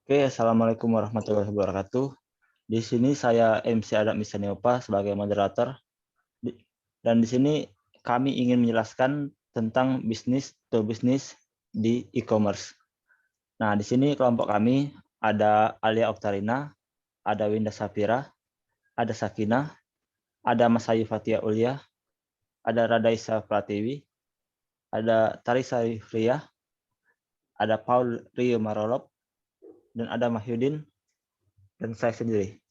Oke, Assalamualaikum warahmatullahi wabarakatuh. Di sini saya MC Adam Misaniopa sebagai moderator. Dan di sini kami ingin menjelaskan tentang bisnis to bisnis di e-commerce. Nah, di sini kelompok kami ada Alia Oktarina, ada Winda Safira, ada Sakinah, ada Mas Ayu Fatia Ulia, ada Radaisa Pratiwi, ada Tarisa Rifriyah, ada Paul Rio Marolop, dan ada Mahyudin, dan saya sendiri.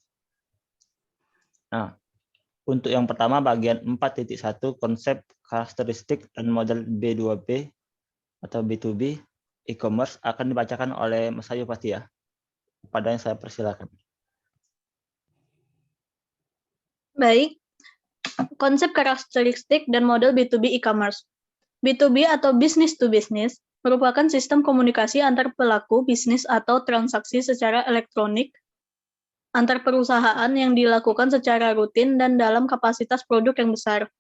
Nah, untuk yang pertama bagian 4.1 konsep, karakteristik, dan model B2B atau B2B e-commerce akan dibacakan oleh Mas Ayu Fatia. Padanya saya persilakan. Baik, konsep karakteristik dan model B2B e-commerce. B2B atau business to business merupakan sistem komunikasi antar pelaku bisnis atau transaksi secara elektronik antar perusahaan yang dilakukan secara rutin dan dalam kapasitas produk yang besar.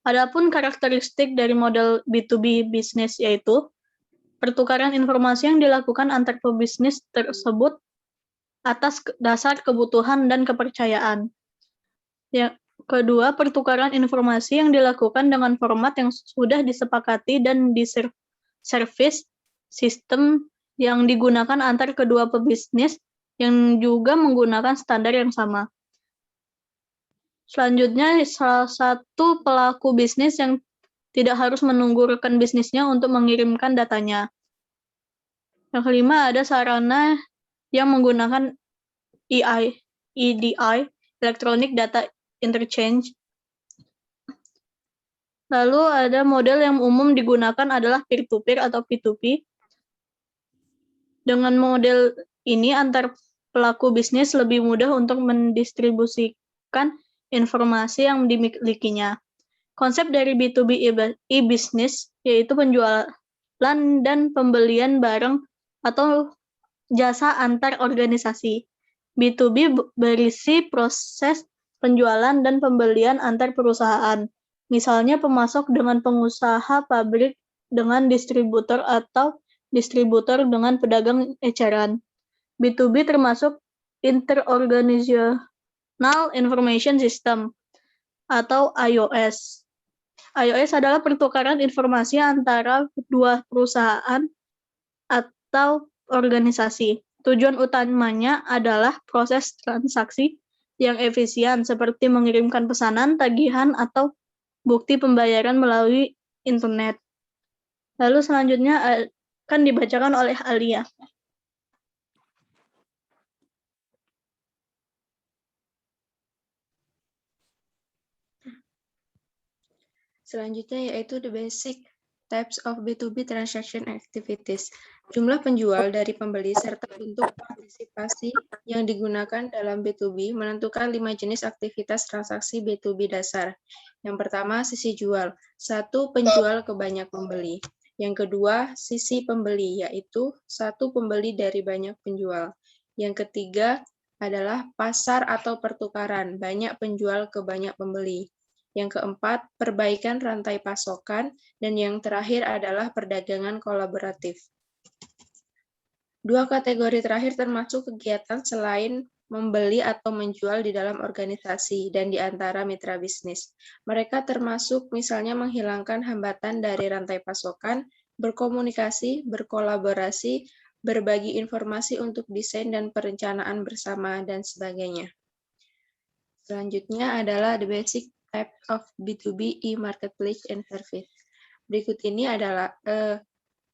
Adapun karakteristik dari model B2B business yaitu pertukaran informasi yang dilakukan antar pebisnis tersebut atas dasar kebutuhan dan kepercayaan. Yang kedua, pertukaran informasi yang dilakukan dengan format yang sudah disepakati dan diservis sistem yang digunakan antar kedua pebisnis yang juga menggunakan standar yang sama. Selanjutnya, salah satu pelaku bisnis yang tidak harus menunggu rekan bisnisnya untuk mengirimkan datanya. Yang kelima, ada sarana yang menggunakan EDI, Electronic Data Interchange. Lalu ada model yang umum digunakan adalah peer-to-peer atau P2P. Dengan model ini, antar pelaku bisnis lebih mudah untuk mendistribusikan informasi yang dimilikinya. Konsep dari B2B e-business yaitu penjualan dan pembelian barang atau jasa antar organisasi. B2B berisi proses penjualan dan pembelian antar perusahaan. Misalnya pemasok dengan pengusaha pabrik dengan distributor atau distributor dengan pedagang eceran. B2B termasuk Interorganizational Information System atau IOS. IOS adalah pertukaran informasi antara dua perusahaan atau organisasi. Tujuan utamanya adalah proses transaksi yang efisien seperti mengirimkan pesanan, tagihan, atau bukti pembayaran melalui internet. Lalu selanjutnya akan dibacakan oleh Alia. Selanjutnya yaitu the basic types of B2B transaction activities. Jumlah penjual dari pembeli serta bentuk partisipasi yang digunakan dalam B2B menentukan 5 jenis aktivitas transaksi B2B dasar. Yang pertama, sisi jual. 1. Penjual ke banyak pembeli. Yang kedua, sisi pembeli, yaitu 1 pembeli dari banyak penjual. Yang ketiga adalah pasar atau pertukaran, banyak penjual ke banyak pembeli. Yang keempat, perbaikan rantai pasokan, dan yang terakhir adalah perdagangan kolaboratif. 2 kategori terakhir termasuk kegiatan selain membeli atau menjual di dalam organisasi dan di antara mitra bisnis. Mereka termasuk misalnya menghilangkan hambatan dari rantai pasokan, berkomunikasi, berkolaborasi, berbagi informasi untuk desain dan perencanaan bersama, dan sebagainya. Selanjutnya adalah the basic type of B2B e-marketplace and service. Berikut ini adalah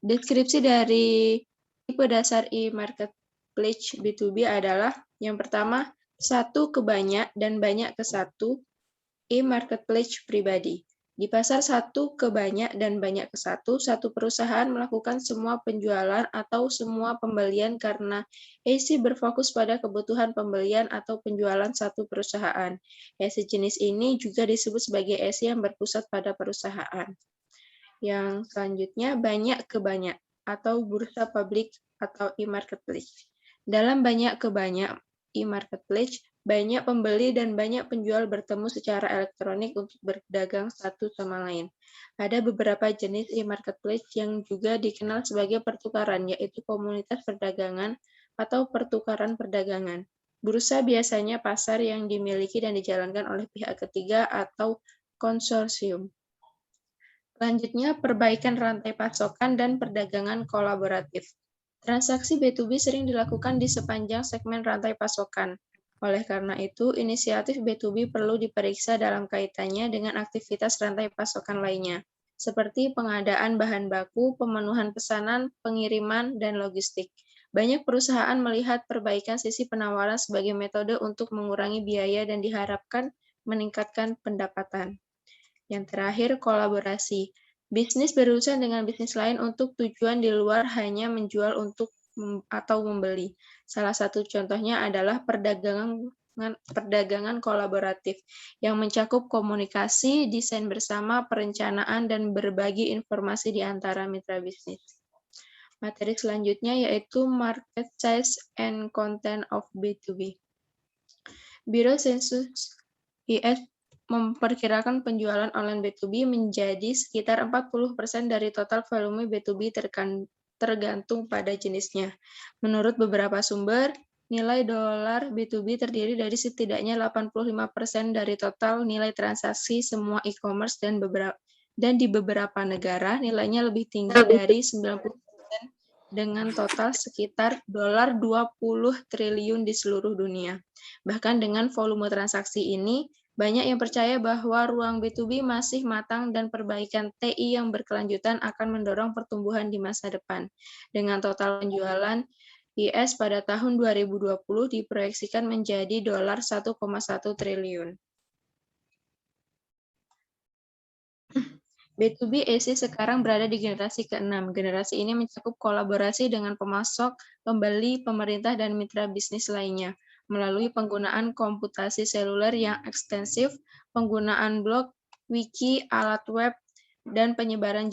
deskripsi dari tipe dasar e-marketplace B2B adalah yang pertama, 1 ke banyak dan banyak ke 1 e-marketplace pribadi. Di pasar 1 ke banyak dan banyak ke 1, satu perusahaan melakukan semua penjualan atau semua pembelian karena EC berfokus pada kebutuhan pembelian atau penjualan satu perusahaan. EC jenis ini juga disebut sebagai EC yang berpusat pada perusahaan. Yang selanjutnya, banyak ke banyak atau bursa publik atau e-marketplace. Dalam banyak ke banyak e-marketplace, banyak pembeli dan banyak penjual bertemu secara elektronik untuk berdagang satu sama lain. Ada beberapa jenis e-marketplace yang juga dikenal sebagai pertukaran, yaitu komunitas perdagangan atau pertukaran perdagangan. Bursa biasanya pasar yang dimiliki dan dijalankan oleh pihak ketiga atau konsorsium. Selanjutnya, perbaikan rantai pasokan dan perdagangan kolaboratif. Transaksi B2B sering dilakukan di sepanjang segmen rantai pasokan. Oleh karena itu, inisiatif B2B perlu diperiksa dalam kaitannya dengan aktivitas rantai pasokan lainnya, seperti pengadaan bahan baku, pemenuhan pesanan, pengiriman, dan logistik. Banyak perusahaan melihat perbaikan sisi penawaran sebagai metode untuk mengurangi biaya dan diharapkan meningkatkan pendapatan. Yang terakhir, kolaborasi. Bisnis berurusan dengan bisnis lain untuk tujuan di luar hanya menjual atau membeli. Salah satu contohnya adalah perdagangan kolaboratif yang mencakup komunikasi, desain bersama, perencanaan, dan berbagi informasi di antara mitra bisnis. Materi selanjutnya yaitu Market Size and Content of B2B. Biro Sensus IS memperkirakan penjualan online B2B menjadi sekitar 40% dari total volume B2B tergantung pada jenisnya. Menurut beberapa sumber, nilai dolar B2B terdiri dari setidaknya 85% dari total nilai transaksi semua e-commerce dan di beberapa negara nilainya lebih tinggi dari 90% dengan total sekitar dolar 20 triliun di seluruh dunia. Bahkan dengan volume transaksi ini, banyak yang percaya bahwa ruang B2B masih matang dan perbaikan TI yang berkelanjutan akan mendorong pertumbuhan di masa depan. Dengan total penjualan IS pada tahun 2020 diproyeksikan menjadi dolar 1,1 triliun. B2B AC sekarang berada di generasi ke-6. Generasi ini mencakup kolaborasi dengan pemasok, pembeli, pemerintah, dan mitra bisnis lainnya melalui penggunaan komputasi seluler yang ekstensif, penggunaan blog, wiki, alat web, dan penyebaran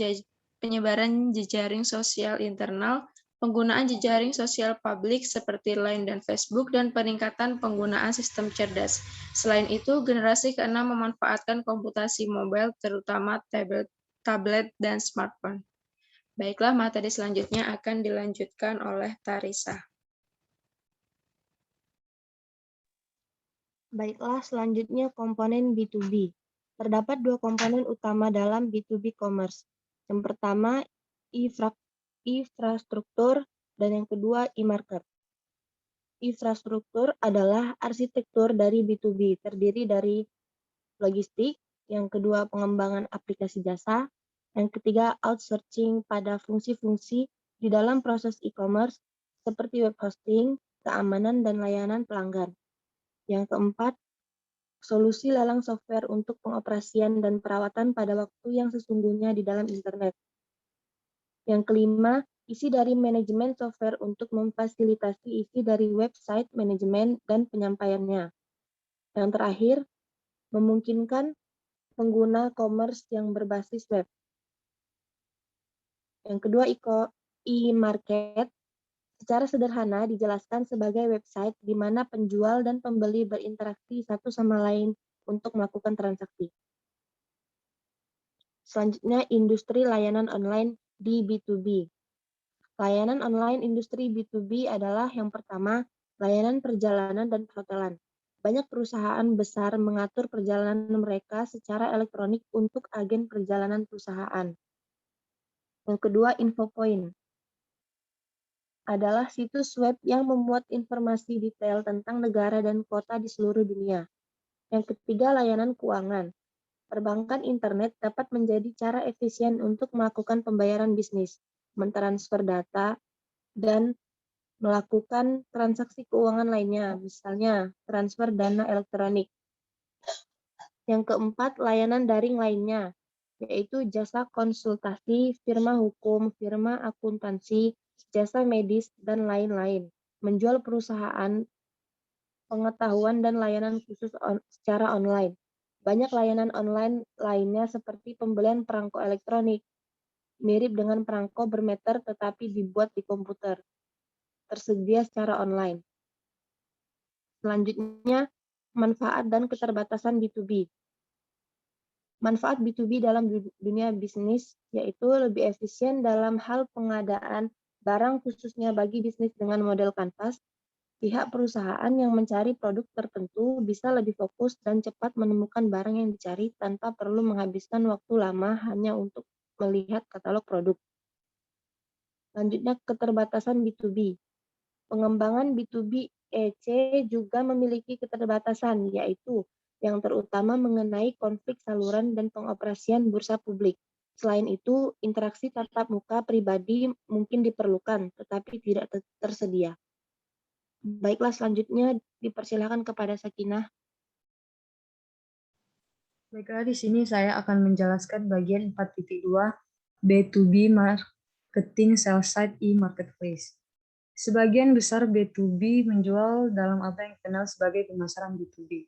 jejaring sosial internal, penggunaan jejaring sosial publik seperti Line dan Facebook, dan peningkatan penggunaan sistem cerdas. Selain itu, generasi ke-6 memanfaatkan komputasi mobile, terutama tablet dan smartphone. Baiklah, materi selanjutnya akan dilanjutkan oleh Tarisa. Baiklah, selanjutnya komponen B2B. Terdapat dua komponen utama dalam B2B commerce. Yang pertama, infrastruktur, dan yang kedua, e-market. Infrastruktur adalah arsitektur dari B2B, terdiri dari logistik, yang kedua pengembangan aplikasi jasa, yang ketiga outsourcing pada fungsi-fungsi di dalam proses e-commerce seperti web hosting, keamanan, dan layanan pelanggan. Yang keempat, solusi lelang software untuk pengoperasian dan perawatan pada waktu yang sesungguhnya di dalam internet. Yang kelima, isi dari manajemen software untuk memfasilitasi isi dari website manajemen dan penyampaiannya. Yang terakhir, memungkinkan pengguna commerce yang berbasis web. Yang kedua, e-market secara sederhana dijelaskan sebagai website di mana penjual dan pembeli berinteraksi satu sama lain untuk melakukan transaksi. Selanjutnya, industri layanan online di B2B. Layanan online industri B2B adalah yang pertama, layanan perjalanan dan perhotelan. Banyak perusahaan besar mengatur perjalanan mereka secara elektronik untuk agen perjalanan perusahaan. Yang kedua, InfoPoint adalah situs web yang memuat informasi detail tentang negara dan kota di seluruh dunia. Yang ketiga, layanan keuangan. Perbankan internet dapat menjadi cara efisien untuk melakukan pembayaran bisnis, mentransfer data, dan melakukan transaksi keuangan lainnya, misalnya transfer dana elektronik. Yang keempat, layanan daring lainnya, yaitu jasa konsultasi, firma hukum, firma akuntansi, jasa medis, dan lain-lain. Menjual perusahaan, pengetahuan, dan layanan khusus secara online. Banyak layanan online lainnya seperti pembelian perangko elektronik, mirip dengan perangko bermeter tetapi dibuat di komputer, tersedia secara online. Selanjutnya, Manfaat dan keterbatasan B2B. Manfaat B2B dalam dunia bisnis yaitu lebih efisien dalam hal pengadaan barang khususnya bagi bisnis dengan model kanvas. Pihak perusahaan yang mencari produk tertentu bisa lebih fokus dan cepat menemukan barang yang dicari tanpa perlu menghabiskan waktu lama hanya untuk melihat katalog produk. Selanjutnya, keterbatasan B2B. Pengembangan B2B EC juga memiliki keterbatasan, yaitu yang terutama mengenai konflik saluran dan pengoperasian bursa publik. Selain itu, interaksi tatap muka pribadi mungkin diperlukan, tetapi tidak tersedia. Baiklah, selanjutnya dipersilakan kepada Sakinah. Baiklah, di sini saya akan menjelaskan bagian 4.2 B2B Marketing Sell-Side e-Marketplace. Sebagian besar B2B menjual dalam apa yang dikenal sebagai pemasaran B2B.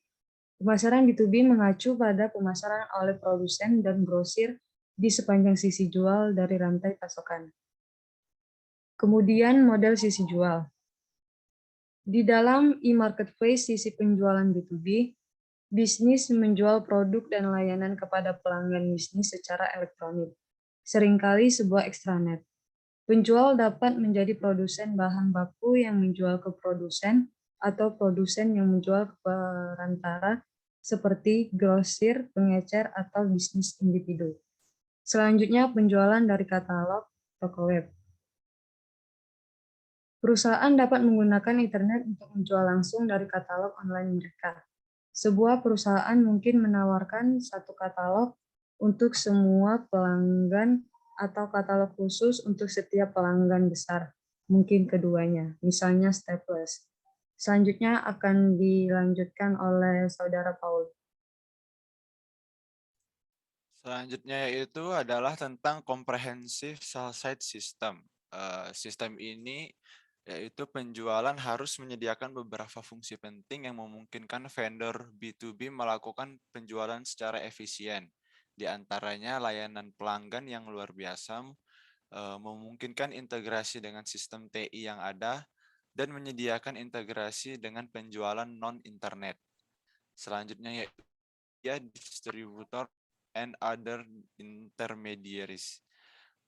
Pemasaran B2B mengacu pada pemasaran oleh produsen dan grosir di sepanjang sisi jual dari rantai pasokan. Kemudian model sisi jual. Di dalam e-marketplace sisi penjualan B2B, bisnis menjual produk dan layanan kepada pelanggan bisnis secara elektronik, seringkali sebuah extranet. Penjual dapat menjadi produsen bahan baku yang menjual ke produsen atau produsen yang menjual ke perantara seperti grosir, pengecer, atau bisnis individu. Selanjutnya, penjualan dari katalog toko web. Perusahaan dapat menggunakan internet untuk menjual langsung dari katalog online mereka. Sebuah perusahaan mungkin menawarkan satu katalog untuk semua pelanggan atau katalog khusus untuk setiap pelanggan besar, mungkin keduanya, misalnya Staples. Selanjutnya akan dilanjutkan oleh Saudara Paul. Selanjutnya yaitu adalah tentang comprehensive sell-side system. Sistem ini yaitu penjualan harus menyediakan beberapa fungsi penting yang memungkinkan vendor B2B melakukan penjualan secara efisien. Di antaranya layanan pelanggan yang luar biasa, memungkinkan integrasi dengan sistem TI yang ada, dan menyediakan integrasi dengan penjualan non-internet. Selanjutnya yaitu distributor and other intermediaries.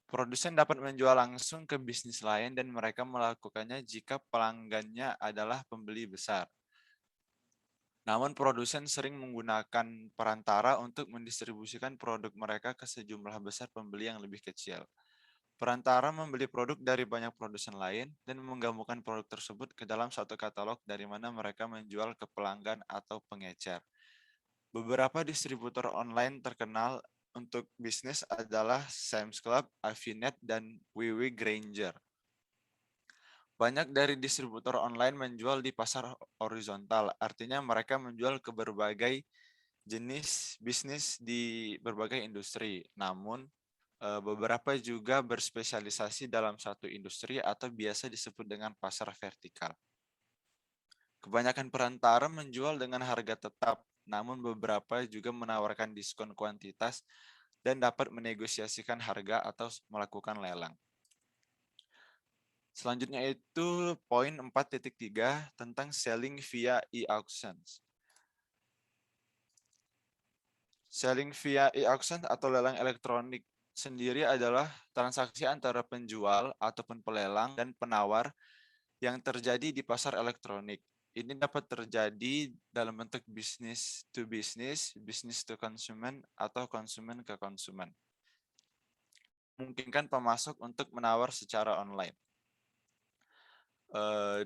Produsen dapat menjual langsung ke bisnis lain dan mereka melakukannya jika pelanggannya adalah pembeli besar. Namun produsen sering menggunakan perantara untuk mendistribusikan produk mereka ke sejumlah besar pembeli yang lebih kecil. Perantara membeli produk dari banyak produsen lain dan menggabungkan produk tersebut ke dalam satu katalog dari mana mereka menjual ke pelanggan atau pengecer. Beberapa distributor online terkenal untuk bisnis adalah Sam's Club, Avinet, dan WW Grainger. Banyak dari distributor online menjual di pasar horizontal, artinya mereka menjual ke berbagai jenis bisnis di berbagai industri. Namun, beberapa juga berspesialisasi dalam satu industri atau biasa disebut dengan pasar vertikal. Kebanyakan perantara menjual dengan harga tetap, namun beberapa juga menawarkan diskon kuantitas dan dapat menegosiasikan harga atau melakukan lelang. Selanjutnya itu poin 4.3 tentang selling via e-auctions. Selling via e-auction atau lelang elektronik sendiri adalah transaksi antara penjual ataupun pelelang dan penawar yang terjadi di pasar elektronik. Ini dapat terjadi dalam bentuk business to business, business to consumer, atau konsumen ke konsumen. Memungkinkan pemasok untuk menawar secara online.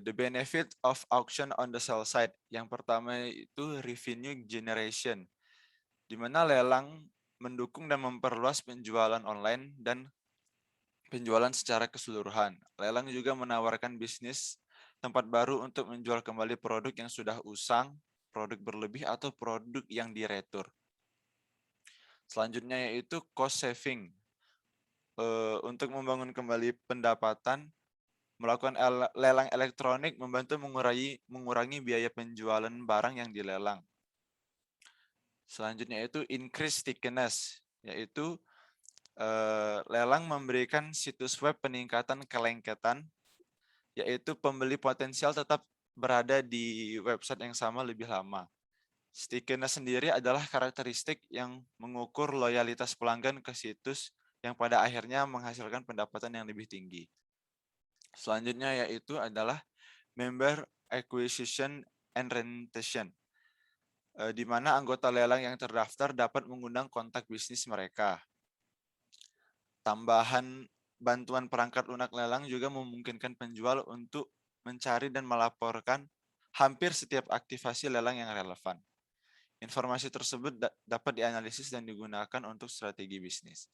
The benefit of auction on the sell side. Yang pertama itu revenue generation, di mana lelang mendukung dan memperluas penjualan online dan penjualan secara keseluruhan. Lelang juga menawarkan bisnis tempat baru untuk menjual kembali produk yang sudah usang, produk berlebih, atau produk yang diretur. Selanjutnya yaitu cost saving. Untuk membangun kembali pendapatan, melakukan lelang elektronik membantu mengurangi biaya penjualan barang yang dilelang. Selanjutnya itu increase stickiness, yaitu lelang memberikan situs web peningkatan kelengketan, yaitu pembeli potensial tetap berada di website yang sama lebih lama. Stickiness sendiri adalah karakteristik yang mengukur loyalitas pelanggan ke situs yang pada akhirnya menghasilkan pendapatan yang lebih tinggi. Selanjutnya yaitu adalah member acquisition and retention, di mana anggota lelang yang terdaftar dapat mengundang kontak bisnis mereka. Tambahan bantuan perangkat lunak lelang juga memungkinkan penjual untuk mencari dan melaporkan hampir setiap aktivasi lelang yang relevan. Informasi tersebut dapat dianalisis dan digunakan untuk strategi bisnis.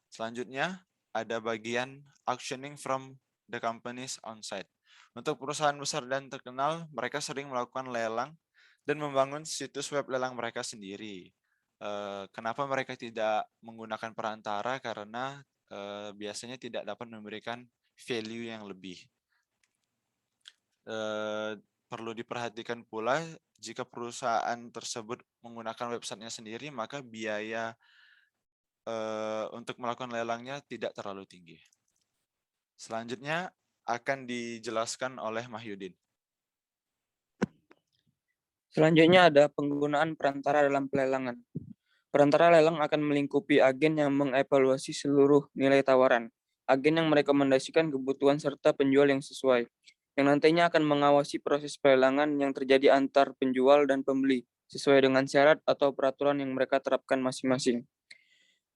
Selanjutnya, ada bagian auctioning from the companies on site. Untuk perusahaan besar dan terkenal, mereka sering melakukan lelang dan membangun situs web lelang mereka sendiri. Kenapa mereka tidak menggunakan perantara? Karena biasanya tidak dapat memberikan value yang lebih. Perlu diperhatikan pula, jika perusahaan tersebut menggunakan websitenya sendiri, maka biaya untuk melakukan lelangnya tidak terlalu tinggi. Selanjutnya akan dijelaskan oleh Mahyudin. Selanjutnya ada penggunaan perantara dalam pelelangan. Perantara lelang akan melingkupi agen yang mengevaluasi seluruh nilai tawaran, agen yang merekomendasikan kebutuhan serta penjual yang sesuai, yang nantinya akan mengawasi proses pelelangan yang terjadi antar penjual dan pembeli, sesuai dengan syarat atau peraturan yang mereka terapkan masing-masing.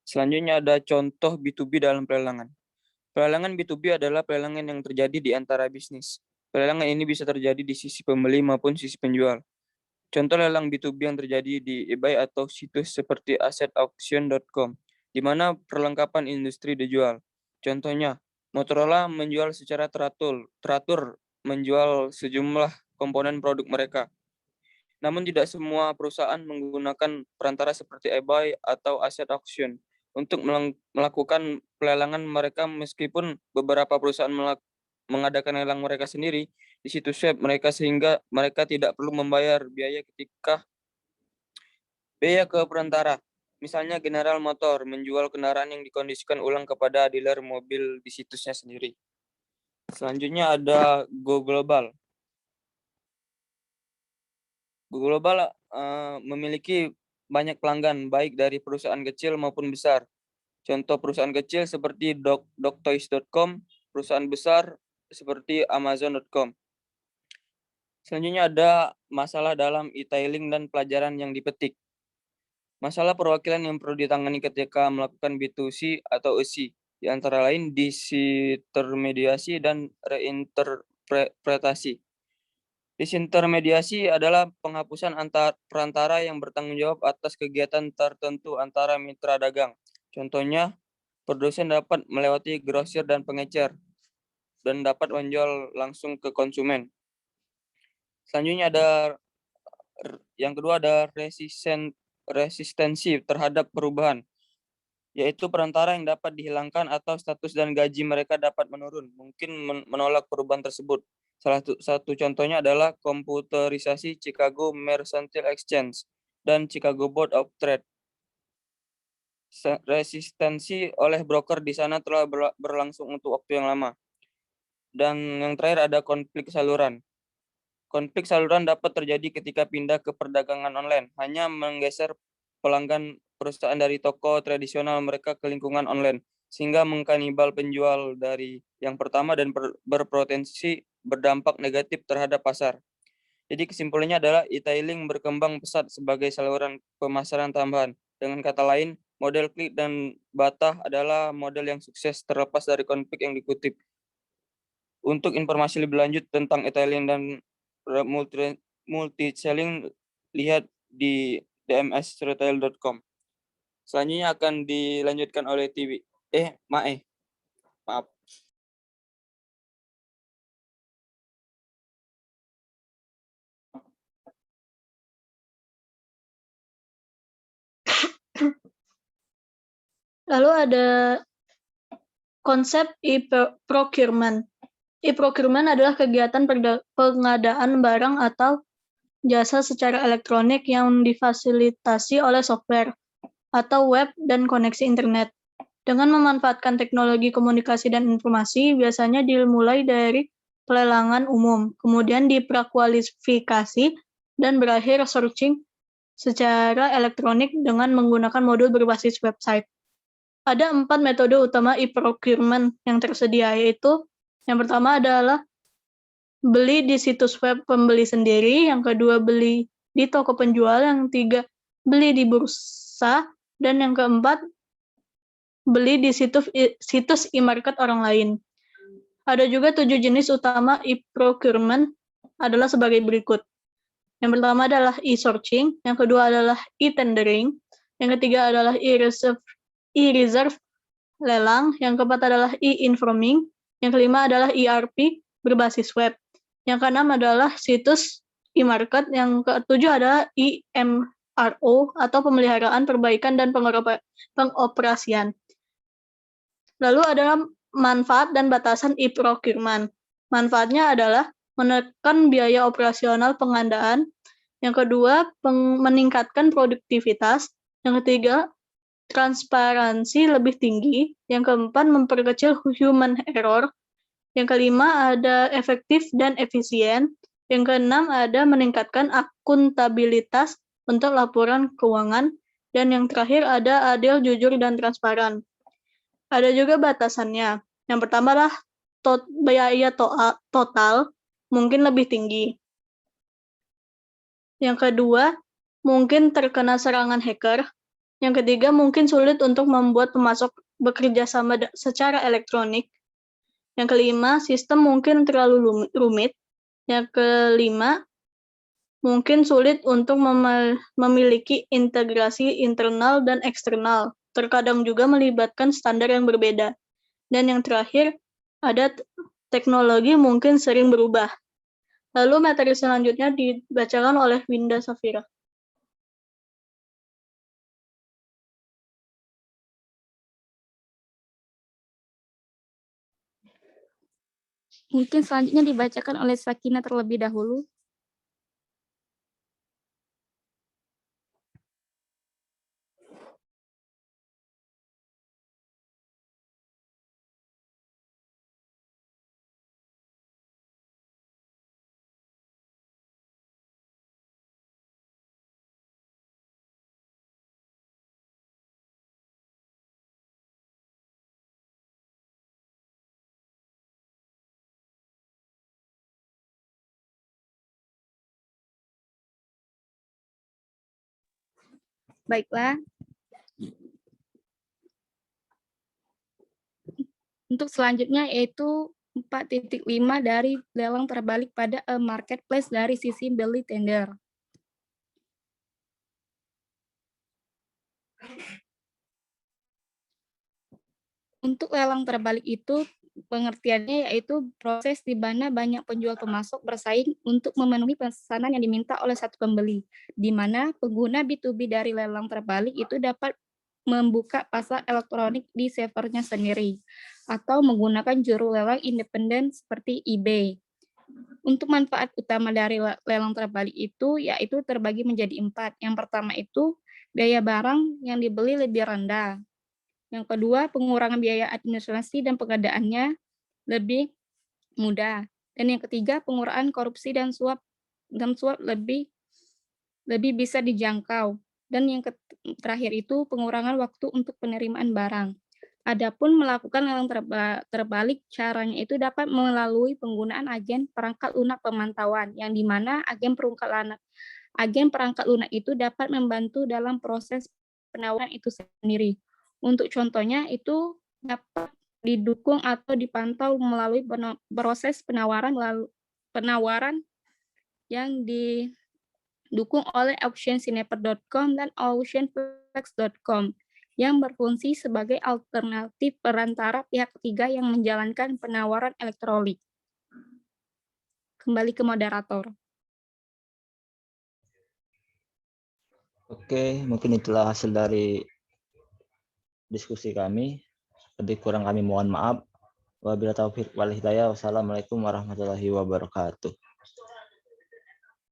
Selanjutnya ada contoh B2B dalam pelelangan. Pelelangan B2B adalah pelelangan yang terjadi di antara bisnis. Pelelangan ini bisa terjadi di sisi pembeli maupun sisi penjual. Contoh lelang B2B yang terjadi di eBay atau situs seperti assetauction.com, di mana perlengkapan industri dijual. Contohnya, Motorola menjual secara teratur menjual sejumlah komponen produk mereka. Namun tidak semua perusahaan menggunakan perantara seperti eBay atau asset auction untuk melakukan pelelangan mereka, meskipun beberapa perusahaan mengadakan lelang mereka sendiri di situs web mereka, sehingga mereka tidak perlu membayar biaya ke perantara. Misalnya General Motor menjual kendaraan yang dikondisikan ulang kepada dealer mobil di situsnya sendiri. Selanjutnya ada Go Global. Go Global memiliki banyak pelanggan, baik dari perusahaan kecil maupun besar. Contoh perusahaan kecil seperti doctoys.com, perusahaan besar seperti amazon.com. Selanjutnya ada masalah dalam e-tailing dan pelajaran yang dipetik. Masalah perwakilan yang perlu ditangani ketika melakukan B2C atau EC, di antara lain disintermediasi dan reinterpretasi. Disintermediasi adalah penghapusan perantara yang bertanggung jawab atas kegiatan tertentu antara mitra dagang. Contohnya, produsen dapat melewati grosir dan pengecer dan dapat menjual langsung ke konsumen. Selanjutnya yang kedua ada resistensi terhadap perubahan, yaitu perantara yang dapat dihilangkan atau status dan gaji mereka dapat menurun, mungkin menolak perubahan tersebut. Salah satu contohnya adalah komputerisasi Chicago Mercantile Exchange dan Chicago Board of Trade. Resistensi oleh broker di sana telah berlangsung untuk waktu yang lama. Dan yang terakhir ada konflik saluran. Konflik saluran dapat terjadi ketika pindah ke perdagangan online, hanya menggeser pelanggan perusahaan dari toko tradisional mereka ke lingkungan online, sehingga mengkanibal penjual dari yang pertama dan berpotensi berdampak negatif terhadap pasar. Jadi kesimpulannya adalah e-tailing berkembang pesat sebagai saluran pemasaran tambahan. Dengan kata lain, model klik dan batah adalah model yang sukses terlepas dari konflik yang dikutip. Untuk informasi lebih lanjut tentang e-tailing dan multi-selling, lihat di dmsretail.com. Selanjutnya akan dilanjutkan oleh Maaf. Lalu ada konsep e-procurement. E-procurement adalah kegiatan pengadaan barang atau jasa secara elektronik yang difasilitasi oleh software atau web dan koneksi internet. Dengan memanfaatkan teknologi komunikasi dan informasi, biasanya dimulai dari pelelangan umum, kemudian diprakualifikasi dan berakhir searching secara elektronik dengan menggunakan modul berbasis website. Ada 4 metode utama e-procurement yang tersedia, yaitu yang pertama adalah beli di situs web pembeli sendiri, yang kedua beli di toko penjual, yang ketiga beli di bursa, dan yang keempat beli di situs e-market orang lain. Ada juga 7 jenis utama e-procurement adalah sebagai berikut. Yang pertama adalah e-searching, yang kedua adalah e-tendering, yang ketiga adalah e-reserve lelang, yang keempat adalah e-informing, yang kelima adalah ERP berbasis web, yang keenam adalah situs e-market, yang ketujuh adalah EMRO atau pemeliharaan, perbaikan, dan pengoperasian. Lalu adalah manfaat dan batasan e-procurement. Manfaatnya adalah menekan biaya operasional pengadaan, yang kedua meningkatkan produktivitas, yang ketiga transparansi lebih tinggi, yang keempat memperkecil human error, yang kelima ada efektif dan efisien, yang keenam ada meningkatkan akuntabilitas untuk laporan keuangan, dan yang terakhir ada adil, jujur, dan transparan. Ada juga batasannya. Yang pertama adalah biaya total mungkin lebih tinggi. Yang kedua, mungkin terkena serangan hacker. Yang ketiga, mungkin sulit untuk membuat pemasok bekerja sama secara elektronik. Yang kelima, sistem mungkin terlalu rumit. Yang kelima, mungkin sulit untuk memiliki integrasi internal dan eksternal. Terkadang juga melibatkan standar yang berbeda. Dan yang terakhir, ada teknologi mungkin sering berubah. Lalu materi selanjutnya dibacakan oleh Winda Safira. Mungkin selanjutnya dibacakan oleh Sakina terlebih dahulu. Baiklah. Untuk selanjutnya yaitu 4.5 dari lelang terbalik pada marketplace dari sisi beli tender. Untuk lelang terbalik itu pengertiannya yaitu proses di mana banyak penjual pemasok bersaing untuk memenuhi pesanan yang diminta oleh satu pembeli, di mana pengguna B2B dari lelang terbalik itu dapat membuka pasar elektronik di servernya sendiri, atau menggunakan juru lelang independen seperti eBay. Untuk manfaat utama dari lelang terbalik itu yaitu terbagi menjadi 4. Yang pertama itu biaya barang yang dibeli lebih rendah. Yang kedua, pengurangan biaya administrasi dan pengadaannya lebih mudah. Dan yang ketiga, pengurangan korupsi dan suap lebih bisa dijangkau. Dan yang terakhir itu pengurangan waktu untuk penerimaan barang. Adapun melakukan lelang terbalik, caranya itu dapat melalui penggunaan agen perangkat lunak pemantauan, yang dimana agen perangkat lunak itu dapat membantu dalam proses penawaran itu sendiri. Untuk contohnya itu dapat didukung atau dipantau melalui proses penawaran yang didukung oleh auctionsniper.com dan auctionflex.com yang berfungsi sebagai alternatif perantara pihak ketiga yang menjalankan penawaran elektronik. Kembali ke moderator. Oke, mungkin itulah hasil dari diskusi kami. Lebih kurang kami mohon maaf. Wabillahi taufiq wal hidayah. Wassalamualaikum warahmatullahi wabarakatuh.